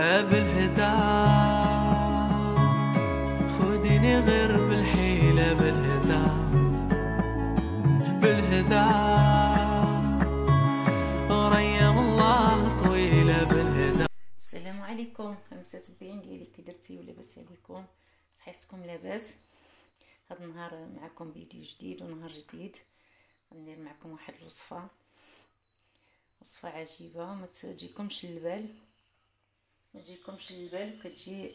بالهدى خذيني غير بالحيلة بالهدى بالهدى وريم الله طويلة بالهدى. السلام عليكم المتتبعين ديالي، كي درتي لاباس عليكم؟ صحيفتكم لاباس؟ هاد النهار معكم فيديو جديد ونهار جديد. غندير معكم واحد الوصفه عجيبه ما تجيكمش للبال، كتجي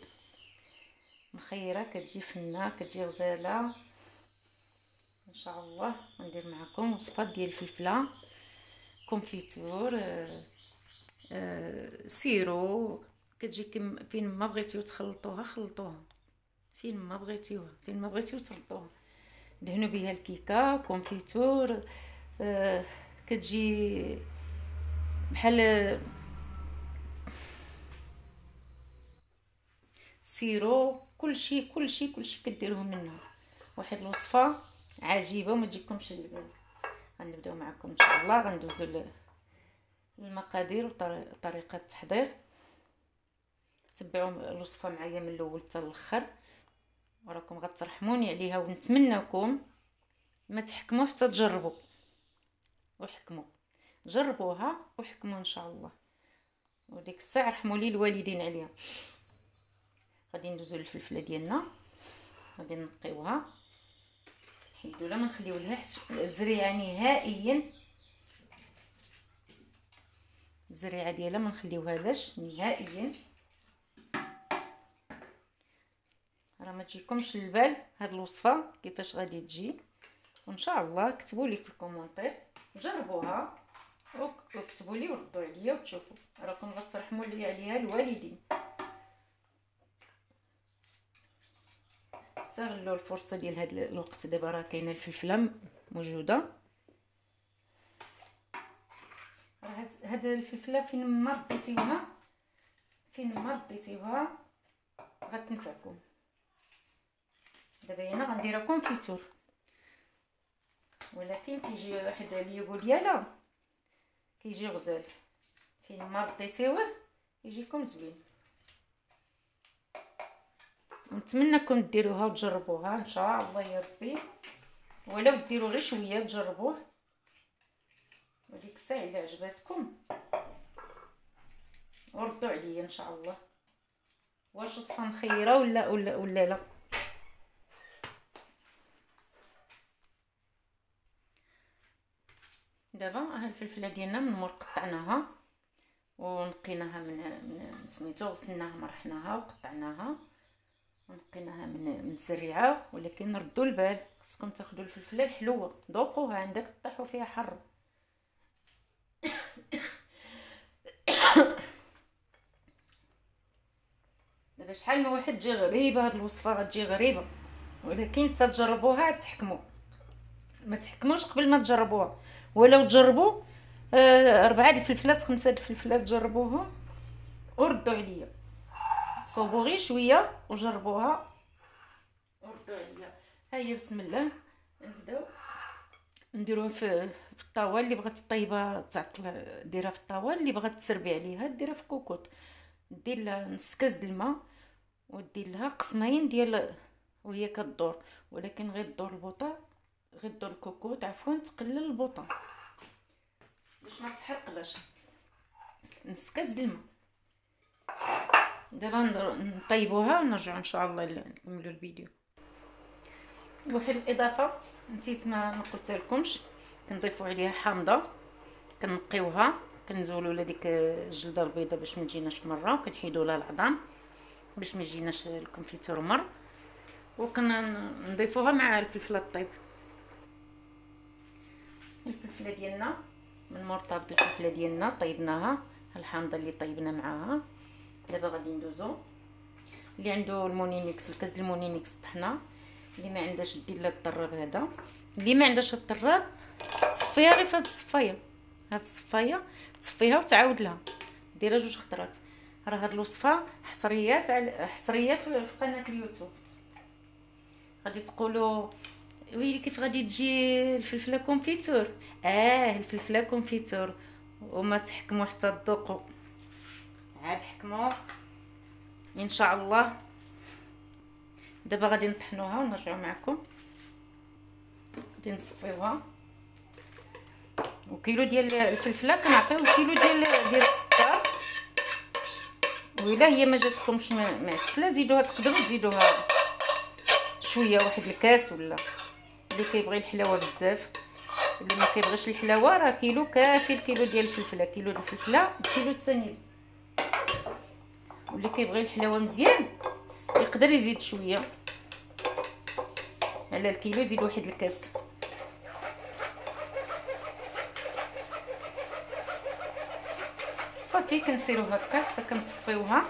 مخيره، كتجي فنه، كتجي غزاله ان شاء الله. غندير معكم وصفه ديال الفلفله كونفيتور سيرو. كتجي فين ما بغيتيو تخلطوها خلطوها، فين ما بغيتيو تردوها، دهنوا بها الكيكه كونفيتور. كتجي بحال سيرو، كلشي كديروه منه. واحد الوصفه عجيبه وما تجيكمش للبال. غنبداو معكم ان شاء الله. غندوزو المقادير وطريقه التحضير. تبعوا الوصفه معايا من الاول حتى الاخر وراكم غترحموني عليها، ونتمنىكم ما تحكموا حتى تجربوا وحكموا. جربوها وحكموا ان شاء الله، وديك الساعه رحموا لي الوالدين عليها. غادي ندوزو للفلفله ديالنا، غادي نقيوها، حيدوا لا ما نخليو لها الزريعه نهائيا. الزريعه ديالها ما نخليوهاش نهائيا، راه ما تجيكمش للبال هاد الوصفه كيفاش غادي تجي. وان شاء الله كتبوا لي في الكومونتير، جربوها وكتبوا لي وردوا عليا وتشوفوا، راكم غترحموا لي عليها الوالدين. استغلوا الفرصه ديال هاد الوقت، دابا راه كاينه الفلفله موجوده. راه هاد الفلفله فين ما رديتيوها غتنفعكم. دابا هنا غنديرها كونفيتور، ولكن كيجي واحد اليوغو ديالها كيجي غزال. فين ما رديتيوه يجيكم زوين. نتمنىكم ديروها وتجربوها ان شاء الله يا ربي، ولو ديروا غير شويه تجربوه. وديك الساعه الا عجباتكم وردوا عليا ان شاء الله، واش وصفه مخيره ولا لا. دابا ها الفلفله ديالنا من مور قطعناها ونقيناها من سميتو، غسلناها مرحناها وقطعناها ونقيناها من الزريعه. ولكن ردوا البال، خصكم تاخذوا الفلفله الحلوه، ذوقوها عندك طيحوا فيها حر. دابا شحال من واحد تجي غريبه هاد الوصفه، غتجي غريبه، ولكن تجربوها تحكموا. ما تحكموش قبل ما تجربوها، ولو تجربوا 4 الفلفلات 5 الفلفلات جربوهم وردوا عليا. صوبوا غير شويه وجربوها وردوا عليا. هيا بسم الله نبداو نديروها في الطاوه. اللي بغات طيبه تعطل ديرها في الطاوه، اللي بغات تسربي عليها ديرها في كوكوط. دير لها نص كاس د الماء ودير لها قسمين ديال وهي كدور، ولكن غير دور البوطه، غير دور الكوكوط عفوا، تقلل البوطه باش ما تحرقلاش. نص كاس د الماء. دابا نطيبوها ونرجعوا ان شاء الله نكملوا الفيديو. واحد الاضافه نسيت ما قلتها لكمش، كنضيفوا عليها حامضه، كنقيوها، كنزولوا لها ديك الجلده البيضاء باش ما تجيناش مره، وكنحيدوا لها العظام باش ما يجيناش الكونفيتور مر، وكنضيفوها مع الفلفله الطيب. الفلفله ديالنا من مرتبط الفلفله ديالنا طيبناها، الحامضه اللي طيبنا معاها. دابا غادي ندوزو. اللي عنده المونينيكس، الكاس المونينيكس طحنا، اللي ما عندهاش دير لها الطراب هذا. اللي ما عندهاش الطراب تصفيها غير في هاد الصفايه، تصفيها وتعاود لها ديرها 2 خطرات. راه هاد الوصفه حصريه في قناه اليوتيوب. غادي تقولوا ويلي كيف غادي تجي الفلفله كونفيتور؟ الفلفله كونفيتور، وما تحكموا حتى تذوقوا. عاد حكموا ان شاء الله. دابا غادي نطحنوها ونرجعوا معكم. غادي نصفيوها. وكيلو ديال الفلفله كنعطيو كيلو ديال السكر. وإلا هي ما جاتكمش معسله زيدوها، تقدروا تزيدوها شويه، واحد الكاس ولا اللي كيبغي الحلاوه بزاف. اللي ما كيبغيش الحلاوه راه كيلو كافي. الكيلو ديال الفلفله، كيلو ديال الفلفله بكيلو السنيد. واللي كيبغي الحلاوه مزيان يقدر يزيد شويه على الكيلو، يزيد واحد الكاس. صافي كنسيرو هكا حتى كنصفيوها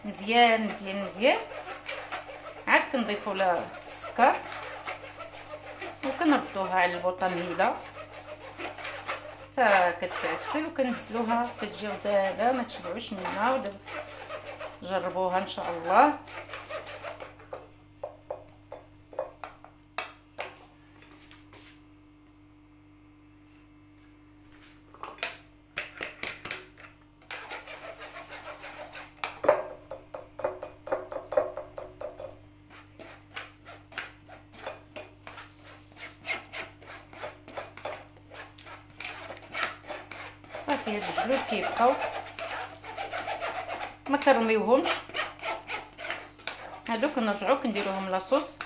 مزيان مزيان مزيان. عاد كنضيفوا لها السكر وكنردوها على البوطه حتى كتعسل، وكنسلوها حتى تجي غزاله ما تشبعوش منها. جربوها ان شاء الله. صافي هاد الجلود كيبقاو ما كنرميوهمش. هادو كنرجعو كنديروهم لاصوص.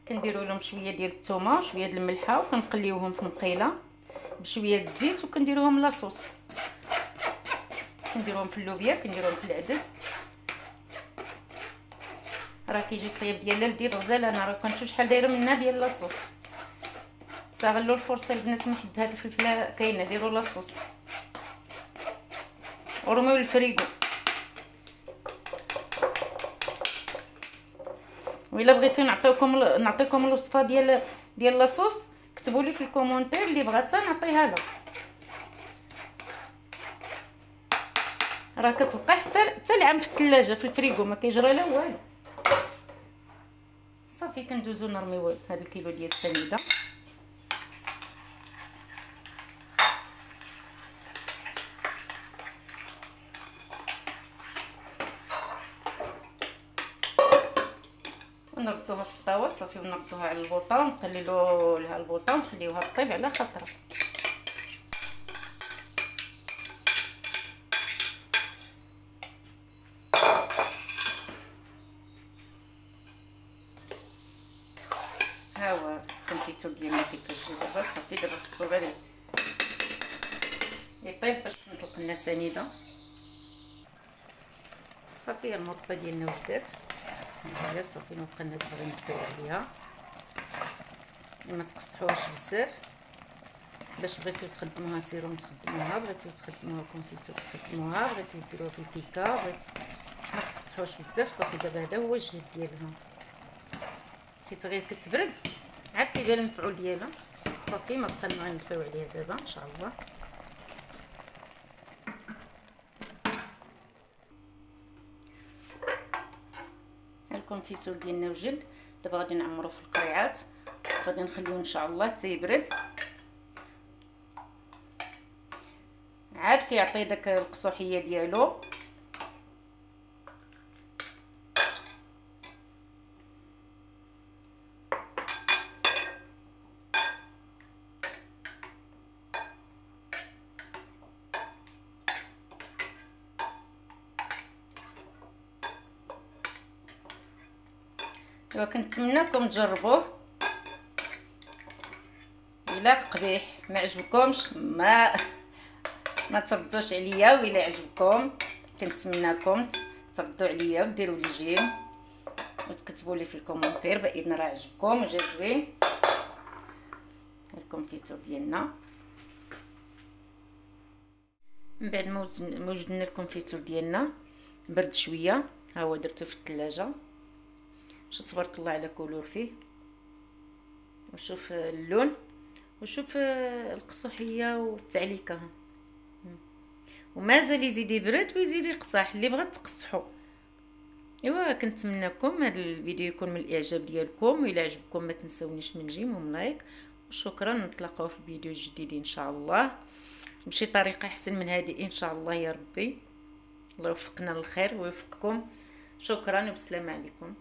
كنديروا لهم شويه ديال الثومه وشويه ديال الملحه وكنقليوهم في مقيله بشويه الزيت وكنديروهم لاصوص. كنديروهم في اللوبيا، كنديروهم في العدس. راه كيجي الطياب ديالها ندير غزاله. انا راه كنشوف شحال دايره منها ديال لاصوص. استغلوا الفرصه البنات، ما حد هاد الفلفله كاينه، ديروا لاصوص ورميو للفريغو. وإلا بغيتو نعطيكم الوصفه ديال لاصوص كتبوا لي في الكومونتير اللي بغاتها نعطيها لها. راه كتبقى حتى العام في الثلاجه في الفريغو ما كيجرى لها والو. صافي كندوزو نرميو هذا الكيلو ديال السنيده. ونردوها في الطاوه. صافي ونردوها على البوطه ونقللوا لها البوطه ونخليوها طيب على خاطرها. ها هو الكونفيتور ديالنا كيفاش دابا. صافي دابا خصو غير يطيب باش نطلق لنا سنيده. صافي المرطبه ديالنا وجدات. هي صافي نبقى دابا غنطيو عليها. ما تقصحوهاش بزاف. باش بغيتيو تخدموها سيرو تخدموها، بغيتيو تخدموها كونفيتور تخدموها، بغيتيو ديروها في الكيكه، بغيتيو ما تقصحوش بزاف. صافي دابا هذا هو الجهد ديالها، حيت غير كتبرد عاد كيبان المفعول ديالها. صافي ما بقى غنطفيو عليها دابا ان شاء الله. الكونفيتور ديالنا وجد. دابا غادي نعمرو في القريعات، غادي نخليوه ان شاء الله حتى يبرد. عاد كيعطي داك القصوحيه ديالو. كنتمنىكم تجربوه. الا قبيح ما عجبكمش ما تردوش عليا. وإلا عجبكم كنتمنىكم تردوا عليا وديروا لي جيم وتكتبوا لي في الكومونتير باذن راه عجبكم وجا زوين الكونفيتور ديالنا. من بعد ما وجدنا الكونفيتور ديالنا برد شويه، ها هو درته في الثلاجه. شوف تبارك الله على كولور فيه، وشوف اللون، وشوف القصوحيه والتعليكه. ومازال يزيد يبرد ويزيد يقصح اللي بغات تقصحو. ايوا كنتمنىكم هذا الفيديو يكون من الاعجاب ديالكم، والا عجبكم ما تنساونيش من جيم وملايك. وشكرا، نتلاقاو في الفيديو الجديد ان شاء الله بشي طريقه احسن من هذه ان شاء الله يا ربي. الله يوفقنا للخير ويوفقكم. شكرا وبسلام عليكم.